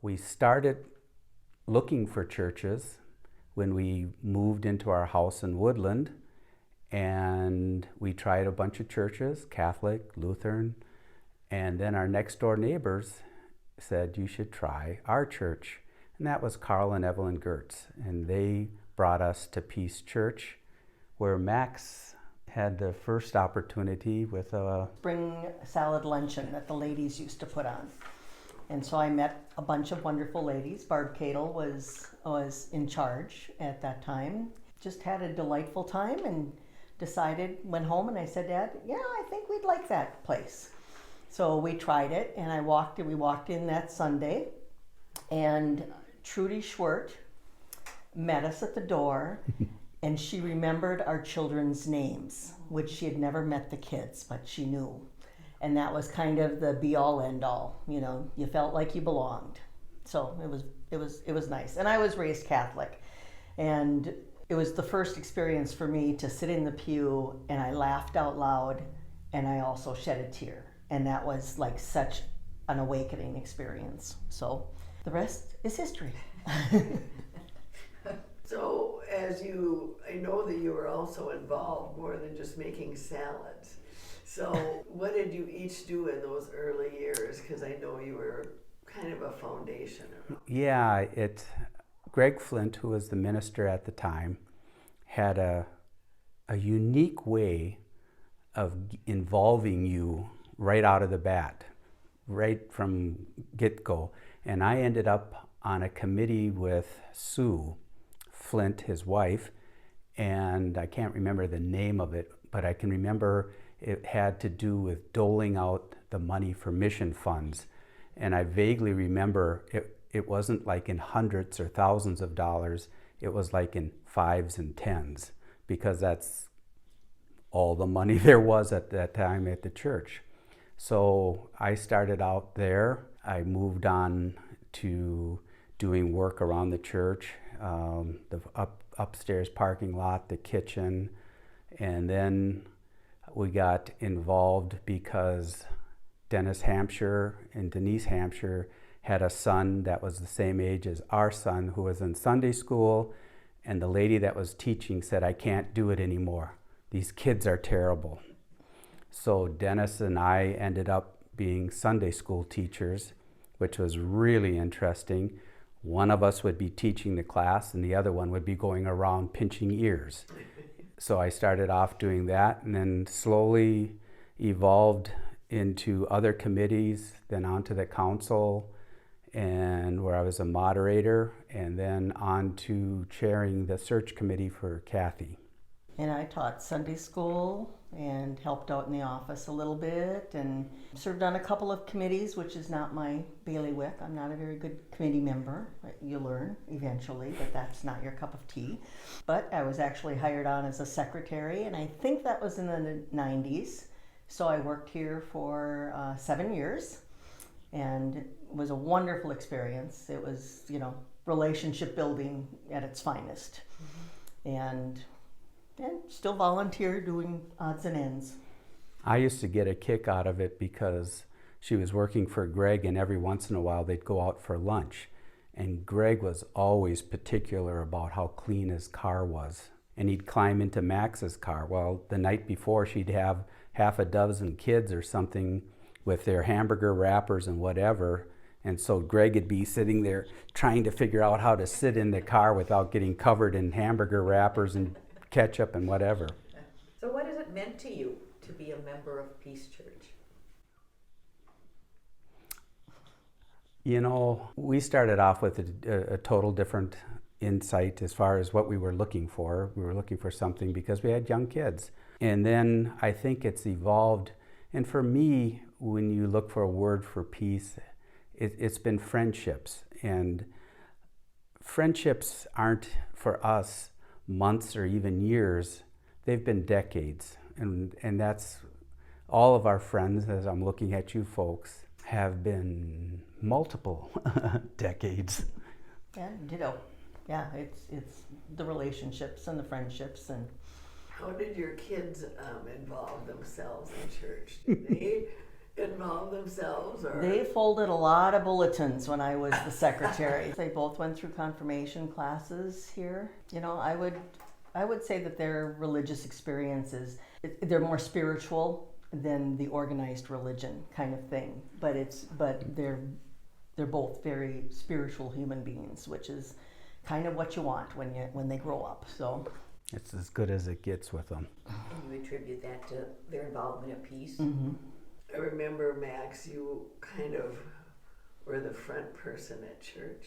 We started looking for churches when we moved into our house in Woodland, and we tried a bunch of churches, Catholic, Lutheran, and then our next door neighbors said, you should try our church. And that was Carl and Evelyn Gertz, and they brought us to Peace Church, where Max had the first opportunity with a spring salad luncheon that the ladies used to put on. And so I met a bunch of wonderful ladies. Barb Cadle was in charge at that time. Just had a delightful time and went home and I said, Dad, yeah, I think we'd like that place. So we tried it and we walked in that Sunday and Trudy Schwert met us at the door and she remembered our children's names, which she had never met the kids, but she knew. And that was kind of the be all end all, you felt like you belonged. So it was nice. And I was raised Catholic. And it was the first experience for me to sit in the pew and I laughed out loud and I also shed a tear. And that was like such an awakening experience. So the rest is history. So I know that you were also involved more than just making salads. So what did you each do in those early years? Because I know you were kind of a foundation. Yeah, Greg Flint, who was the minister at the time, had a unique way of involving you right out of the bat, right from get-go. And I ended up on a committee with Sue Flint, his wife, and I can't remember the name of it, but I can remember it had to do with doling out the money for mission funds. And I vaguely remember it wasn't like in hundreds or thousands of dollars, it was like in fives and tens, because that's all the money there was at that time at the church. So I started out there. I moved on to doing work around the church, the upstairs parking lot, the kitchen, and then we got involved because Dennis Hampshire and Denise Hampshire had a son that was the same age as our son who was in Sunday school, and the lady that was teaching said, I can't do it anymore. These kids are terrible. So Dennis and I ended up being Sunday school teachers, which was really interesting. One of us would be teaching the class and the other one would be going around pinching ears. So I started off doing that and then slowly evolved into other committees, then onto the council, and where I was a moderator, and then on to chairing the search committee for Kathy. And I taught Sunday school and helped out in the office a little bit and served on a couple of committees, which is not my bailiwick. I'm not a very good committee member. You learn eventually that that's not your cup of tea. But I was actually hired on as a secretary, and I think that was in the 90s. So I worked here for 7 years, and it was a wonderful experience. It was, relationship building at its finest. Mm-hmm. And still volunteer doing odds and ends. I used to get a kick out of it because she was working for Greg, and every once in a while they'd go out for lunch. And Greg was always particular about how clean his car was. And he'd climb into Max's car. Well, the night before she'd have half a dozen kids or something with their hamburger wrappers and whatever. And so Greg would be sitting there trying to figure out how to sit in the car without getting covered in hamburger wrappers and ketchup and whatever. So what has it meant to you to be a member of Peace Church? We started off with a total different insight as far as what we were looking for. We were looking for something because we had young kids. And then I think it's evolved. And for me, when you look for a word for peace, it's been friendships. And friendships aren't for us months or even years. They've been decades. And that's all of our friends, as I'm looking at you folks, have been multiple decades. Yeah, ditto. Yeah, it's the relationships and the friendships. And how did your kids involve themselves in church? Did they involve themselves? Or They folded a lot of bulletins when I was the secretary. They both went through confirmation classes here. You know, I would say that their religious experiences, they're more spiritual than the organized religion kind of thing. But they're both very spiritual human beings, which is kind of what you want when they grow up. So It's as good as it gets with them. And you attribute that to their involvement at Peace? mm-hmm. I remember, Max, you kind of were the front person at church,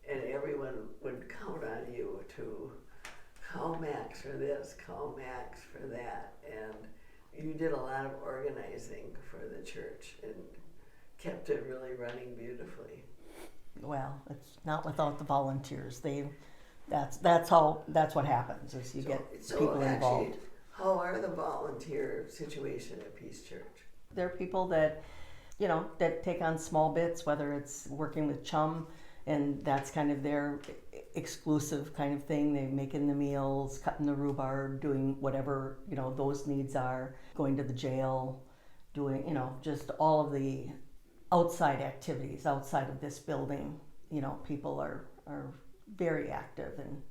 and everyone would count on you to call Max for this, call Max for that, and you did a lot of organizing for the church and kept it really running beautifully. Well, it's not without the volunteers. That's what happens is you get people involved. How are the volunteer situation at Peace Church? They're people that, you know, that take on small bits, whether it's working with Chum, and that's kind of their exclusive kind of thing. They're making the meals, cutting the rhubarb, doing whatever, you know, those needs are, going to the jail, doing, you know, just all of the outside activities outside of this building. You know, people are very active and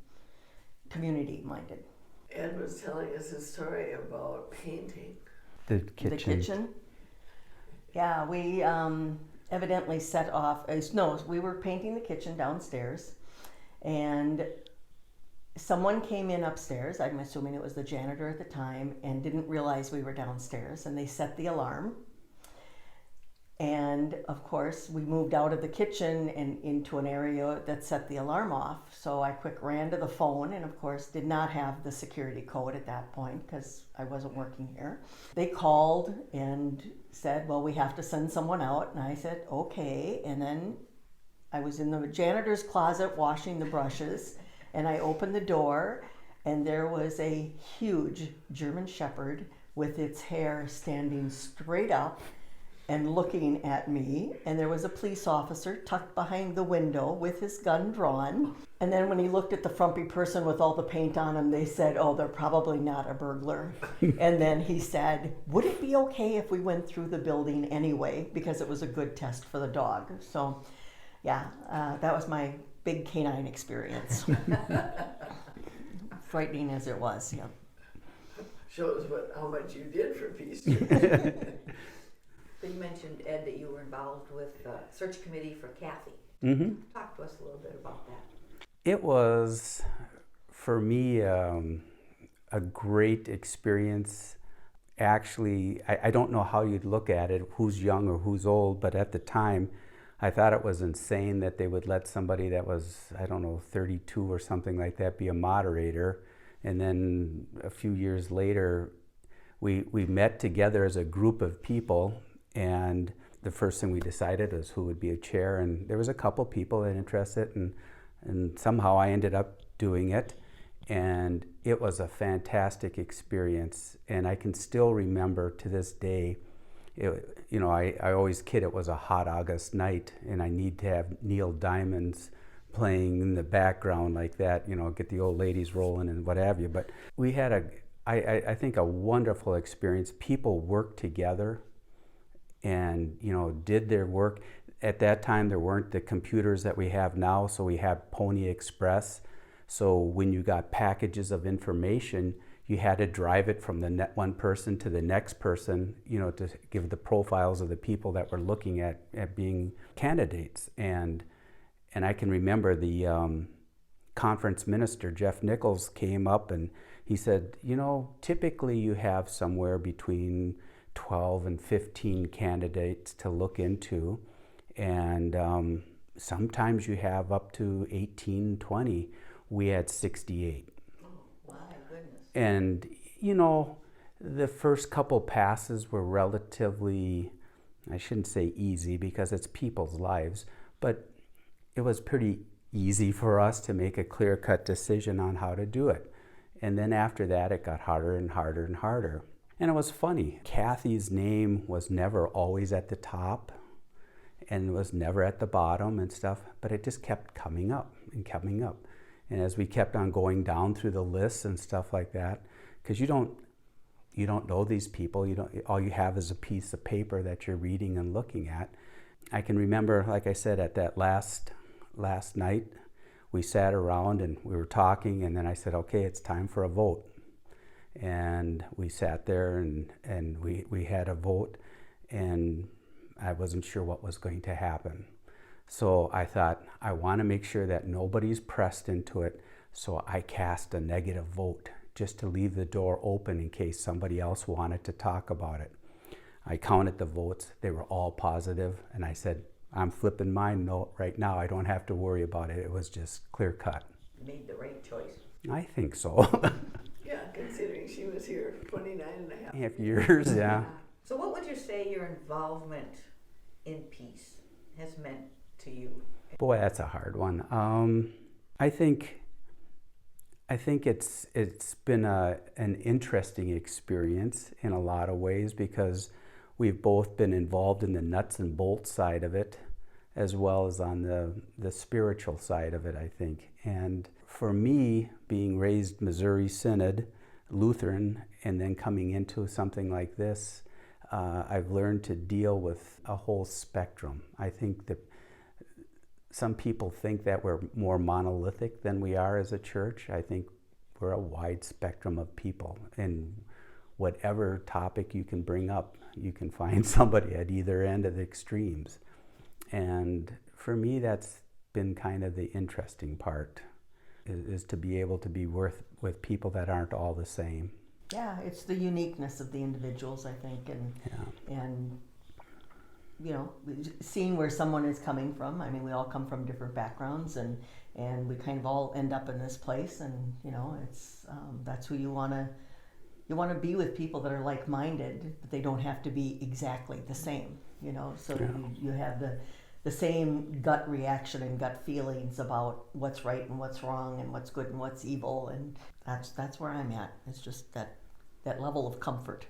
community minded. Ed was telling us a story about painting. The kitchen. The kitchen. Yeah, we evidently set off. No, we were painting the kitchen downstairs, and someone came in upstairs. I'm assuming it was the janitor at the time, and didn't realize we were downstairs, and they set the alarm. And of course, we moved out of the kitchen and into an area that set the alarm off. So I quick ran to the phone, and of course did not have the security code at that point because I wasn't working here. They called and said, well, we have to send someone out. And I said, okay. And then I was in the janitor's closet washing the brushes, and I opened the door, and there was a huge German Shepherd with its hair standing straight up and looking at me, and there was a police officer tucked behind the window with his gun drawn. And then when he looked at the frumpy person with all the paint on him, they said, oh, they're probably not a burglar. And then he said, would it be okay if we went through the building anyway, because it was a good test for the dog. So yeah, that was my big canine experience. Frightening as it was, yeah. Shows how much you did for Peace Church. So you mentioned, Ed, that you were involved with the search committee for Kathy. Mm-hmm. Talk to us a little bit about that. It was, for me, a great experience. Actually, I don't know how you'd look at it, who's young or who's old, but at the time, I thought it was insane that they would let somebody that was, 32 or something like that be a moderator. And then a few years later, we met together as a group of people, and the first thing we decided was who would be a chair, and there was a couple people that interested, and somehow I ended up doing it, and it was a fantastic experience. And I can still remember to this day, I always kid it was a hot August night, and I need to have Neil Diamond's playing in the background like that, get the old ladies rolling and what have you. But we had I think a wonderful experience. People worked together and did their work. At that time there weren't the computers that we have now, so we had Pony Express. So when you got packages of information, you had to drive it from the one person to the next person, to give the profiles of the people that were looking at being candidates. And I can remember the conference minister, Jeff Nichols, came up and he said, typically you have somewhere between 12 and 15 candidates to look into, and sometimes you have up to 18, 20. We had 68. Oh, my goodness. And, the first couple passes were relatively, I shouldn't say easy because it's people's lives, but it was pretty easy for us to make a clear-cut decision on how to do it. And then after that, it got harder and harder and harder. And it was funny. Kathy's name was never always at the top and was never at the bottom and stuff, but it just kept coming up and coming up. And as we kept on going down through the lists and stuff like that, because you don't you don't know these people. All you have is a piece of paper that you're reading and looking at. I can remember, like I said, at that last night, we sat around and we were talking, and then I said, okay, it's time for a vote. And we sat there and we had a vote, and I wasn't sure what was going to happen. So I thought, I want to make sure that nobody's pressed into it, so I cast a negative vote just to leave the door open in case somebody else wanted to talk about it. I counted the votes. They were all positive, and I said, I'm flipping mine right now. I don't have to worry about it. It was just clear cut. You made the right choice. I think so. Yeah, considering she was here 29 and a half years, yeah. So what would you say your involvement in peace has meant to you? Boy, that's a hard one. I think it's been an interesting experience in a lot of ways, because we've both been involved in the nuts and bolts side of it, as well as on the spiritual side of it, I think. And for me, being raised Missouri Synod, Lutheran, and then coming into something like this, I've learned to deal with a whole spectrum. I think that some people think that we're more monolithic than we are as a church. I think we're a wide spectrum of people, and whatever topic you can bring up, you can find somebody at either end of the extremes. And for me, that's been kind of the interesting part, is to be able to be with people that aren't all the same. Yeah, it's the uniqueness of the individuals, I think, and you know, seeing where someone is coming from. I mean, we all come from different backgrounds, and we kind of all end up in this place, and you know, it's that's who you want to be with, people that are like-minded, but they don't have to be exactly the same, you know, so Yeah. you have the same gut reaction and gut feelings about what's right and what's wrong and what's good and what's evil, and that's where I'm at. It's just that level of comfort.